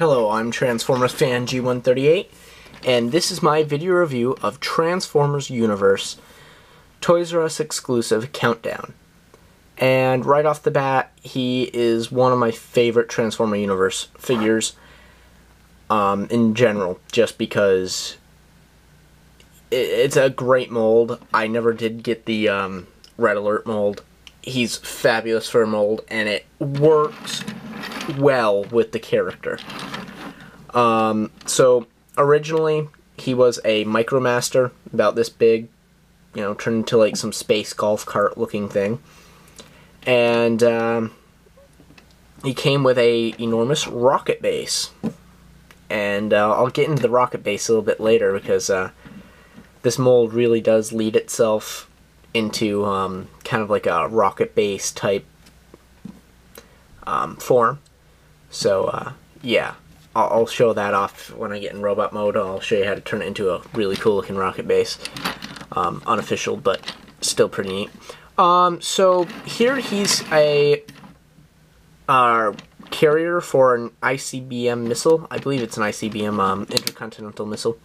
Hello, I'm Transformers fan G138, and this is my video review of Transformers Universe Toys R Us exclusive Countdown. And right off the bat, he is one of my favorite Transformer Universe figures in general, just because it's a great mold. I never did get the Red Alert mold. He's fabulous for a mold, and it works well with the character. So originally he was a Micromaster, about this big, you know, turned into like some space golf cart looking thing, and he came with a enormous rocket base, and I'll get into the rocket base a little bit later because this mold really does lead itself into kind of like a rocket base type form. So yeah, I'll show that off when I get in robot mode. I'll show you how to turn it into a really cool looking rocket base. Unofficial, but still pretty neat. So here he's a carrier for an ICBM missile. I believe it's an ICBM intercontinental missile.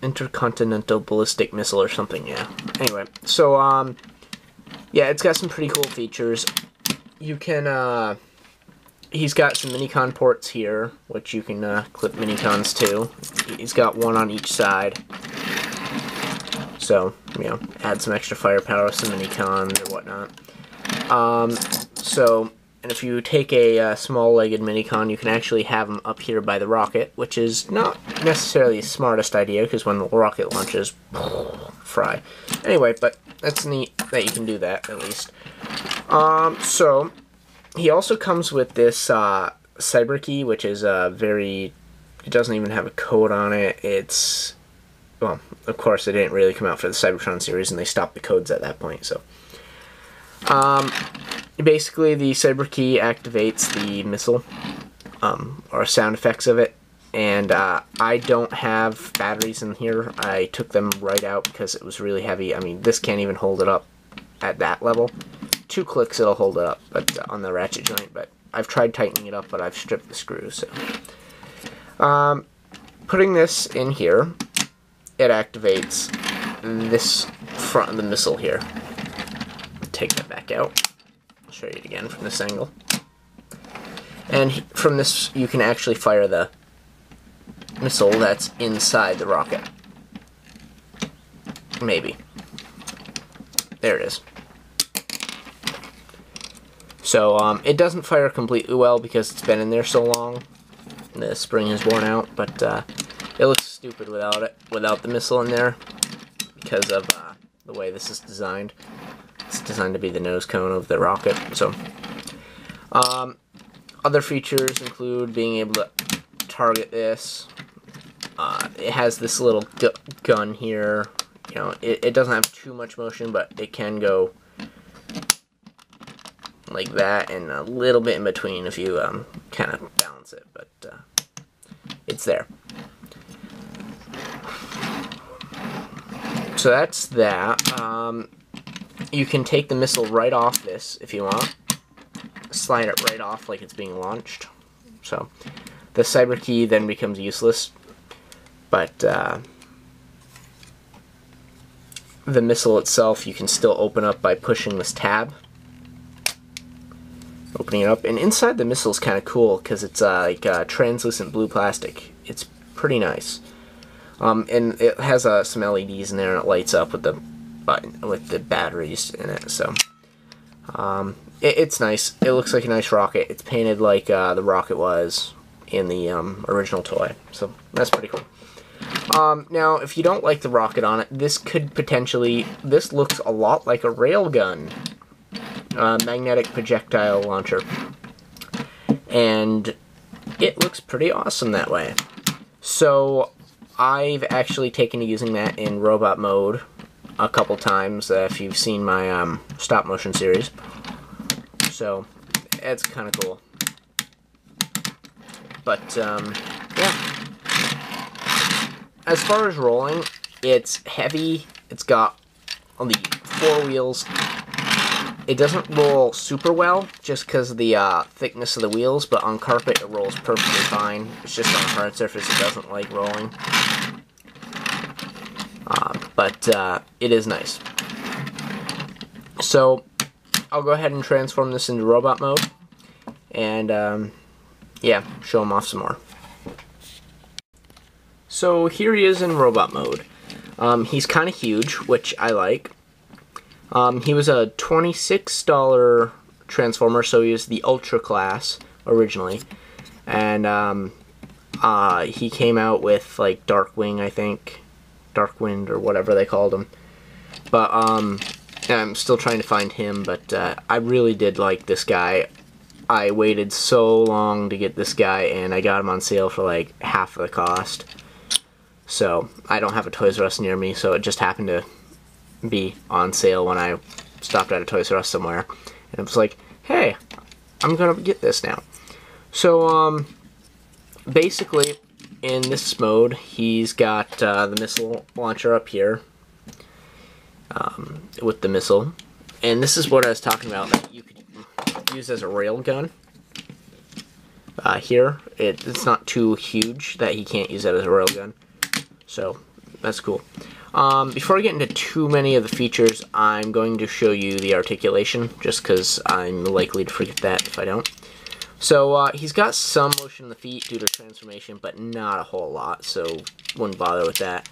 Intercontinental ballistic missile or something, yeah. Anyway, so yeah, it's got some pretty cool features. You can he's got some minicon ports here, which you can clip minicons to. He's got one on each side, so you know, add some extra firepower, some minicons or whatnot. And if you take a small-legged minicon, you can actually have them up here by the rocket, which is not necessarily the smartest idea, because when the rocket launches, fry. Anyway, but that's neat that you can do that, at least. So, he also comes with this Cyber Key, which is it doesn't even have a code on it. It's, well, of course, it didn't really come out for the Cybertron series, and they stopped the codes at that point, so. Basically, the Cyber Key activates the missile, or sound effects of it, and I don't have batteries in here. I took them right out because it was really heavy. I mean, this can't even hold it up at that level. 2 clicks it'll hold it up, but on the ratchet joint, but I've tried tightening it up, but I've stripped the screws, so. Putting this in here, it activates this front of the missile here. Take that back out. I'll show you it again from this angle. And from this, you can actually fire the missile that's inside the rocket. Maybe. There it is. So, it doesn't fire completely well because it's been in there so long. The spring is worn out, but it looks stupid without it, without the missile in there, because of the way this is designed. It's designed to be the nose cone of the rocket. So, other features include being able to target this. It has this little gun here. You know, it doesn't have too much motion, but it can go like that and a little bit in between if you kind of balance it. But it's there. So that's that. You can take the missile right off this if you want. Slide it right off like it's being launched. So the Cyber Key then becomes useless. But the missile itself you can still open up by pushing this tab. Opening it up. And inside the missile is kind of cool because it's like translucent blue plastic. It's pretty nice. And it has some LEDs in there and it lights up with the button with the batteries in it, so it's nice. It looks like a nice rocket. It's painted like the rocket was in the original toy, so that's pretty cool. Now, if you don't like the rocket on it, this looks a lot like a railgun, magnetic projectile launcher, and it looks pretty awesome that way. So I've actually taken to using that in robot mode a couple times if you've seen my stop motion series, so it's kind of cool. But yeah, as far as rolling, it's heavy. It's got on the 4 wheels, It doesn't roll super well, just because of the thickness of the wheels, but on carpet it rolls perfectly fine. It's just on a hard surface it doesn't like rolling. But it is nice. So, I'll go ahead and transform this into robot mode, and yeah, show him off some more. So here he is in robot mode. He's kind of huge, which I like. He was a $26 transformer, so he was the Ultra class originally, and he came out with like Darkwing, I think, Darkwind or whatever they called him. But I'm still trying to find him, but I really did like this guy. I waited so long to get this guy, and I got him on sale for like half of the cost. So I don't have a Toys R Us near me, so it just happened to be on sale when I stopped at a Toys R Us somewhere, and it was like, hey, I'm gonna get this now. So basically in this mode he's got the missile launcher up here with the missile, and this is what I was talking about that you could use as a rail gun. Here it's not too huge that he can't use it as a rail gun, so that's cool. Before I get into too many of the features, I'm going to show you the articulation, just because I'm likely to forget that if I don't. So, he's got some motion in the feet due to transformation, but not a whole lot, so wouldn't bother with that.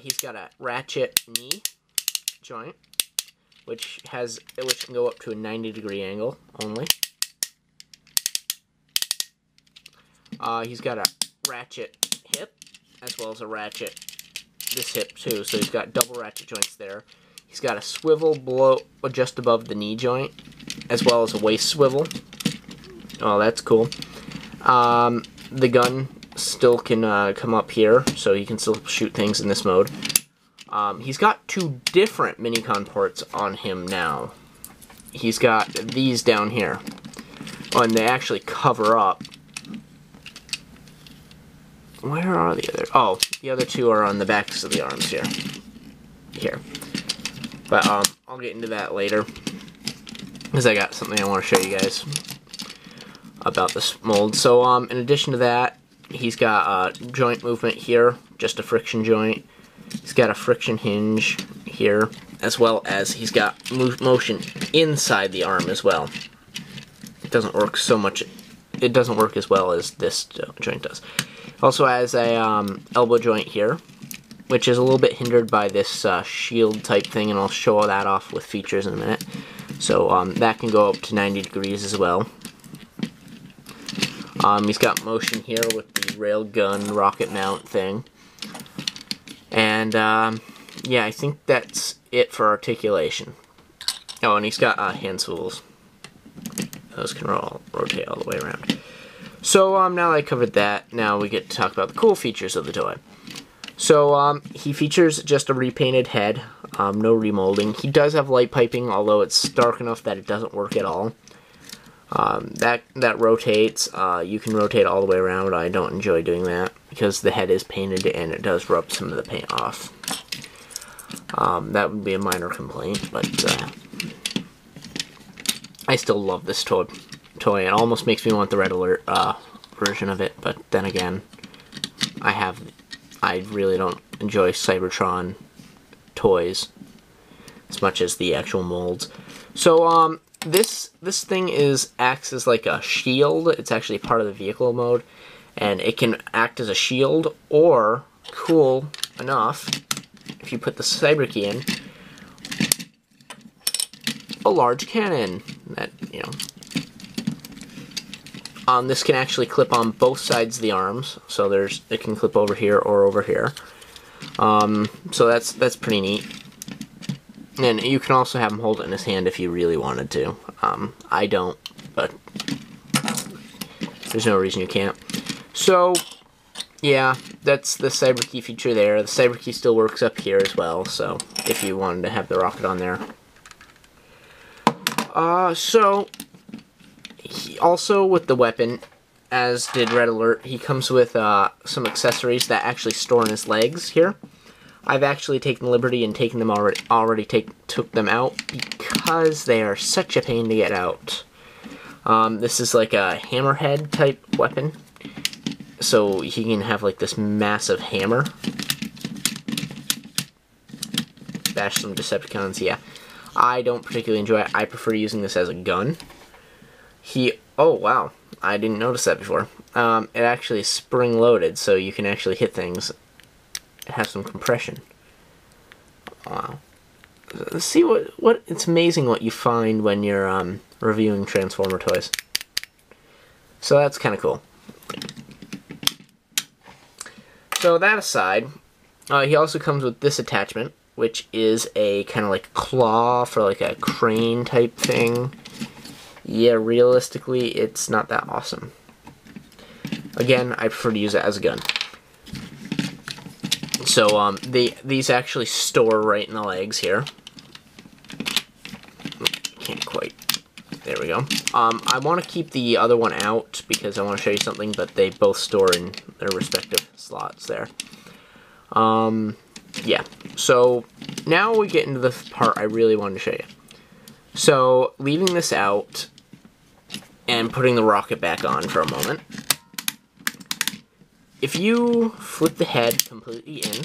He's got a ratchet knee joint, which can go up to a 90-degree angle only. He's got a ratchet hip, as well as a ratchet this hip too, so he's got double ratchet joints there. He's got a swivel below, just above the knee joint, as well as a waist swivel. Oh, that's cool. The gun still can come up here, so he can still shoot things in this mode. He's got two different Minicon ports on him now. He's got these down here. Oh, and they actually cover up. Where are the other? Oh, the other two are on the backs of the arms here. Here. But I'll get into that later, because I got something I want to show you guys about this mold. So in addition to that, he's got joint movement here, just a friction joint. He's got a friction hinge here, as well as he's got motion inside the arm as well. It doesn't work so much. It doesn't work as well as this joint does. Also has a elbow joint here, which is a little bit hindered by this shield type thing, and I'll show that off with features in a minute. So that can go up to 90 degrees as well. He's got motion here with the railgun rocket mount thing. And yeah, I think that's it for articulation. Oh, and he's got hand swivels. Those can rotate all the way around. So now that I covered that, now we get to talk about the cool features of the toy. So he features just a repainted head, no remolding. He does have light piping, although it's dark enough that it doesn't work at all. That rotates. You can rotate all the way around. I don't enjoy doing that because the head is painted and it does rub some of the paint off. That would be a minor complaint, but I still love this toy. It almost makes me want the Red Alert version of it, but then again, I really don't enjoy Cybertron toys as much as the actual molds. So this thing acts as like a shield. It's actually part of the vehicle mode, and it can act as a shield, or cool enough, if you put the Cyber Key in, a large cannon that, you know. This can actually clip on both sides of the arms, so it can clip over here or over here. So that's pretty neat. And you can also have him hold it in his hand if you really wanted to. I don't, but there's no reason you can't. So yeah, that's the Cyber Key feature there. The Cyber Key still works up here as well, so if you wanted to have the rocket on there. So he also, with the weapon, as did Red Alert, he comes with some accessories that actually store in his legs here. I've actually taken the liberty and taken them took them out because they are such a pain to get out. This is like a hammerhead type weapon, so he can have like this massive hammer. Bash some Decepticons, yeah. I don't particularly enjoy it. I prefer using this as a gun. Oh wow, I didn't notice that before. It actually is spring-loaded, so you can actually hit things. It has some compression. Wow. See what it's amazing what you find when you're reviewing Transformer toys. So that's kind of cool. So that aside, he also comes with this attachment, which is a kind of like claw for like a crane type thing. Yeah, realistically, it's not that awesome. Again, I prefer to use it as a gun. So these actually store right in the legs here. Can't quite. There we go. I want to keep the other one out because I want to show you something, but they both store in their respective slots there. Yeah. So now we get into the part I really wanted to show you. So leaving this out and putting the rocket back on for a moment. If you flip the head completely in,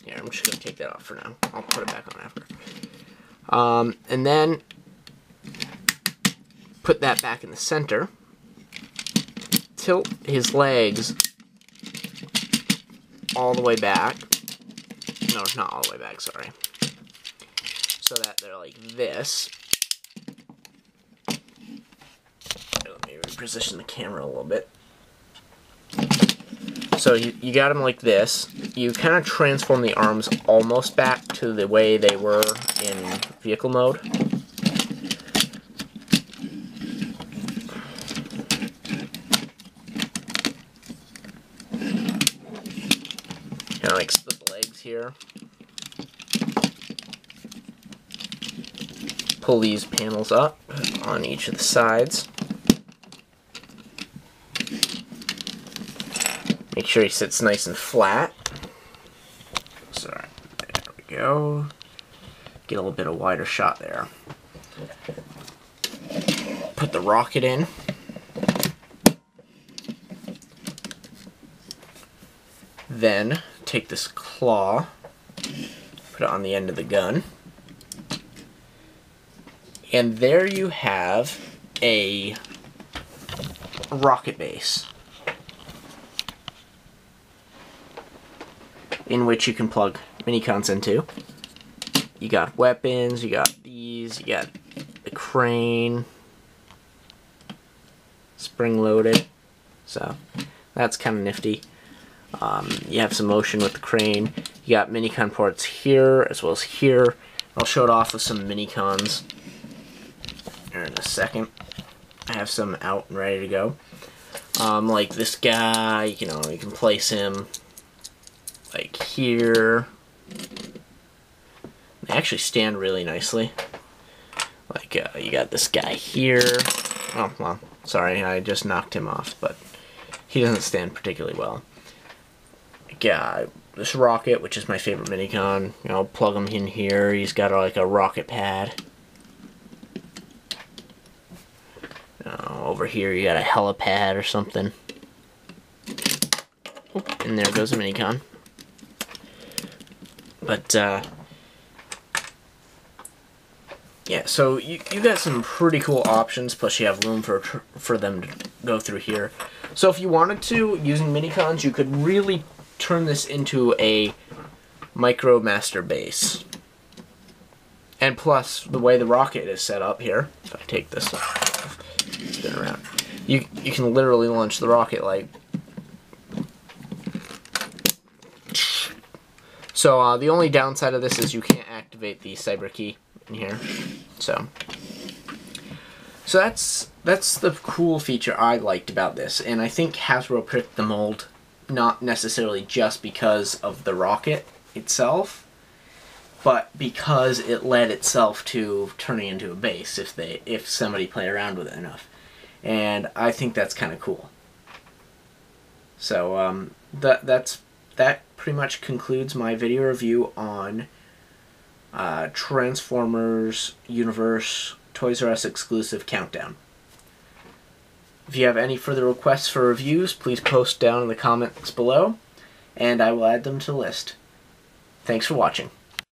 here, I'm just going to take that off for now. I'll put it back on after. And then put that back in the center. Tilt his legs all the way back. No, not all the way back, sorry. So that they're like this. Let me reposition the camera a little bit. So you got them like this. You kind of transform the arms almost back to the way they were in vehicle mode. Kind of like split the legs here. Pull these panels up on each of the sides. Make sure he sits nice and flat. Sorry, there we go. Get a little bit of wider shot there. Put the rocket in. Then take this claw, put it on the end of the gun. And there you have a rocket base in which you can plug minicons into. You got weapons, you got these, you got the crane, spring-loaded, so that's kind of nifty. You have some motion with the crane. You got minicon ports here as well as here. I'll show it off with some minicons here in a second. I have some out and ready to go. Like this guy, you know, you can place him like here. They actually stand really nicely. Like you got this guy here. Oh well, sorry, I just knocked him off, but he doesn't stand particularly well. Got this rocket, which is my favorite minicon. You know, plug him in here. He's got like a rocket pad. Over here, you got a helipad or something. And there goes a minicon. But yeah, so you got some pretty cool options. Plus, you have room for them to go through here. So if you wanted to, using minicons, you could really turn this into a Micromaster base. And plus, the way the rocket is set up here, if I take this off, spin around, you can literally launch the rocket like. So the only downside of this is you can't activate the cyber key in here. So that's the cool feature I liked about this, and I think Hasbro picked the mold not necessarily just because of the rocket itself, but because it led itself to turning into a base if somebody played around with it enough. And I think that's kind of cool. So that pretty much concludes my video review on Transformers Universe Toys R Us exclusive countdown. If you have any further requests for reviews, please post down in the comments below, and I will add them to the list. Thanks for watching.